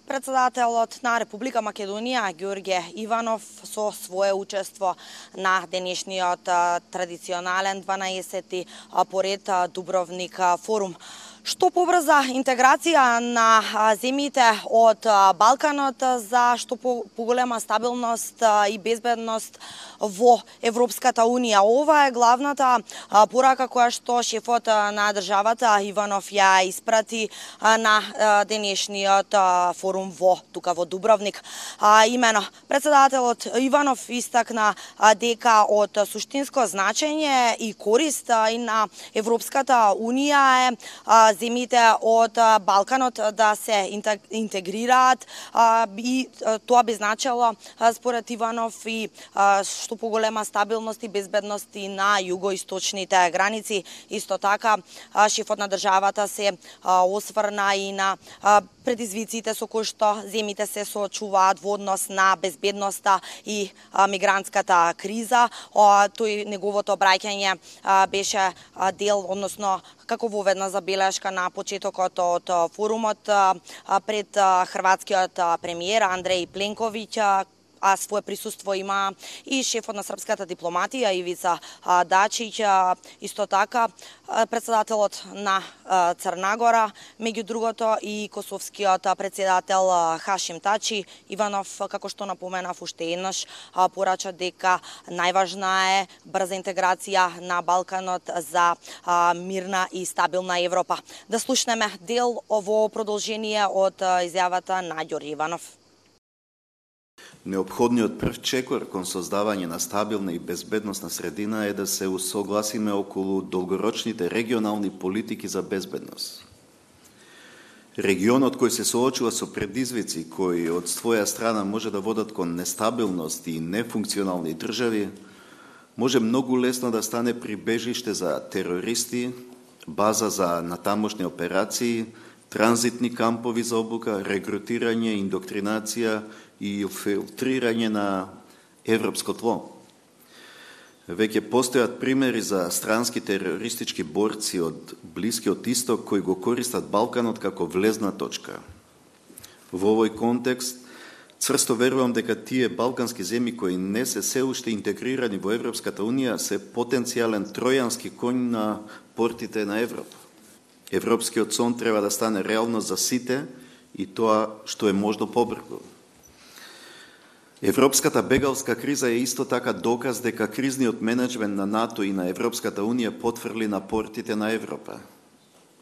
Председателот на Република Македонија Ѓорѓе Иванов со свое учество на денешниот традиционален 12-ти поред Дубровник форум. Што побрза интеграција на земјите од Балканот за што поголема стабилност и безбедност во Европската Унија. Ова е главната порака која што шефот на државата Иванов ја испрати на денешниот форум тука во Дубровник. Имено, председателот Иванов истакна дека од суштинско значење и корист и на Европската Унија е земјите од Балканот да се интегрираат и тоа би значило според Иванов и што поголема стабилност и безбедност и на југоисточните граници. Исто така шефот на државата се осврна и на предизвиците со кои што земјите се соочуваат во однос на безбедноста и мигрантската криза. Тој неговото обраќање беше дел, односно како воведна забелешка на почетокот од форумот пред хрватскиот премиер Андреј Пленковиќ, а свое присуство има и шефот на српската дипломатија Ивица Дачиќ, исто така председателот на Црна Гора, меѓу другото и косовскиот председател Хашим Тачи. Иванов, како што напоменав уште еднаш, порача дека најважна е брза интеграција на Балканот за мирна и стабилна Европа. Да слушнеме дел во продолжение од изјавата на Ѓорѓе Иванов. Неопходниот прв чекор кон создавање на стабилна и безбедносна средина е да се усогласиме околу долгорочните регионални политики за безбедност. Регионот кој се соочува со предизвици кои од своја страна може да водат кон нестабилност и нефункционални држави, може многу лесно да стане прибежиште за терористи, база за натамошни операции, транзитни кампови за обука, регрутирање, индоктринација и филтрирање на европско тло. Веќе постојат примери за странски терористички борци од Блискиот Исток кои го користат Балканот како влезна точка. Во овој контекст, цврсто верувам дека тие балкански земји кои не се уште интегрирани во Европската Унија се потенцијален тројански коњ на портите на Европа. Европскиот сон треба да стане реалност за сите и тоа што е можно побрзо. Европската бегалска криза е исто така доказ дека кризниот менеджмент на НАТО и на Европската Унија потврли на портите на Европа.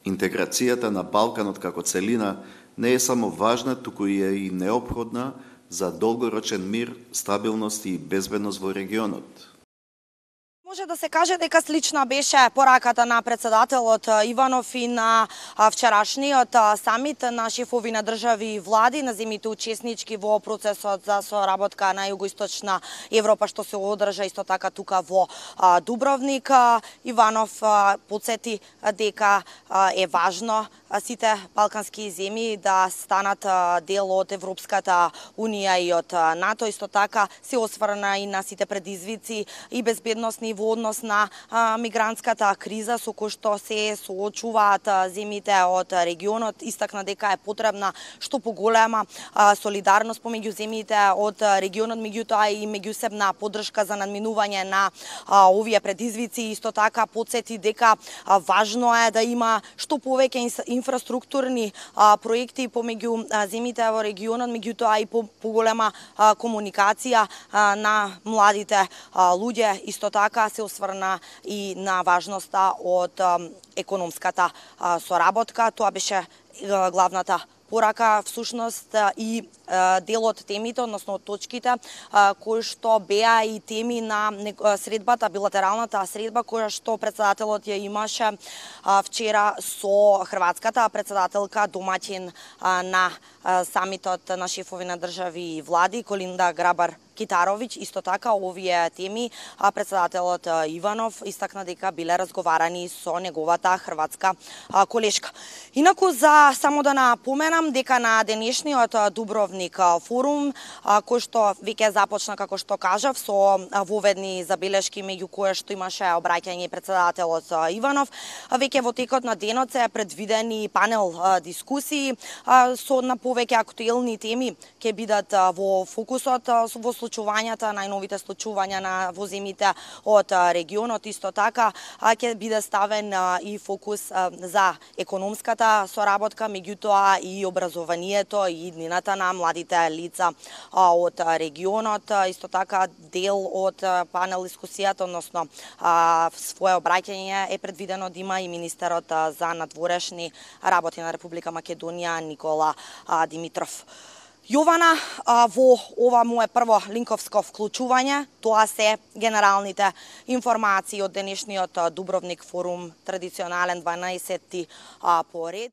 Интеграцијата на Балканот како целина не е само важна, туку е и неопходна за долгорочен мир, стабилност и безбедност во регионот. Може да се каже дека слична беше пораката на председателот Иванов и на вчерашниот самит на шефови на држави и влади на земјите учеснички во процесот за соработка на југоисточна Европа што се одржа исто така тука во Дубровник. Иванов потсети дека е важно сите балкански земји да станат дел од Европската Унија и од НАТО. Исто така се осврна и на сите предизвици и безбедносни во однос на мигрантската криза со кој што се соочуваат земјите од регионот. Истакна дека е потребна што поголема солидарност помеѓу земјите од регионот, меѓутоа и меѓусебна поддршка за надминување на овие предизвици. Исто така потсети дека важно е да има што повеќе инфраструктурни проекти помеѓу земјите во регионот, меѓутоа и поголема комуникација на младите луѓе. Исто така се осврна и на важноста од економската соработка. Тоа беше главната порака всушност и дел од темите, односно од точките кои што беа и теми на средбата, билатералната средба која што председателот ја имаше вчера со хрватската председателка домаќин на самитот на шефови на држави и влади Колинда Грабар Китаровиќ. Исто така овие теми председателот Иванов истакна дека биле разговарани со неговата хрватска колешка. Инаку само да напоменам дека на денешниот Дубровник форум, кој што веќе започна, како што кажав, со воведни забелешки, меѓу кое што имаше обраќање председателот Иванов, веќе во текот на денот се предвидени панел дискусии со на повеќе актуелни теми ќе бидат во фокусот во случувањата, најновите случувања во земјите од регионот. Исто така ќе биде ставен и фокус за економската соработка, меѓутоа и образованието и иднината на младите лица од регионот. Исто така дел од панел дискусијата, односно своје обраќање е предвидено да има и министерот за надворешни работи на Република Македонија Никола Димитров. Јована, во ова мое прво линковско вклучување, тоа се генералните информации од денешниот Дубровник форум, традиционален 12-ти поред.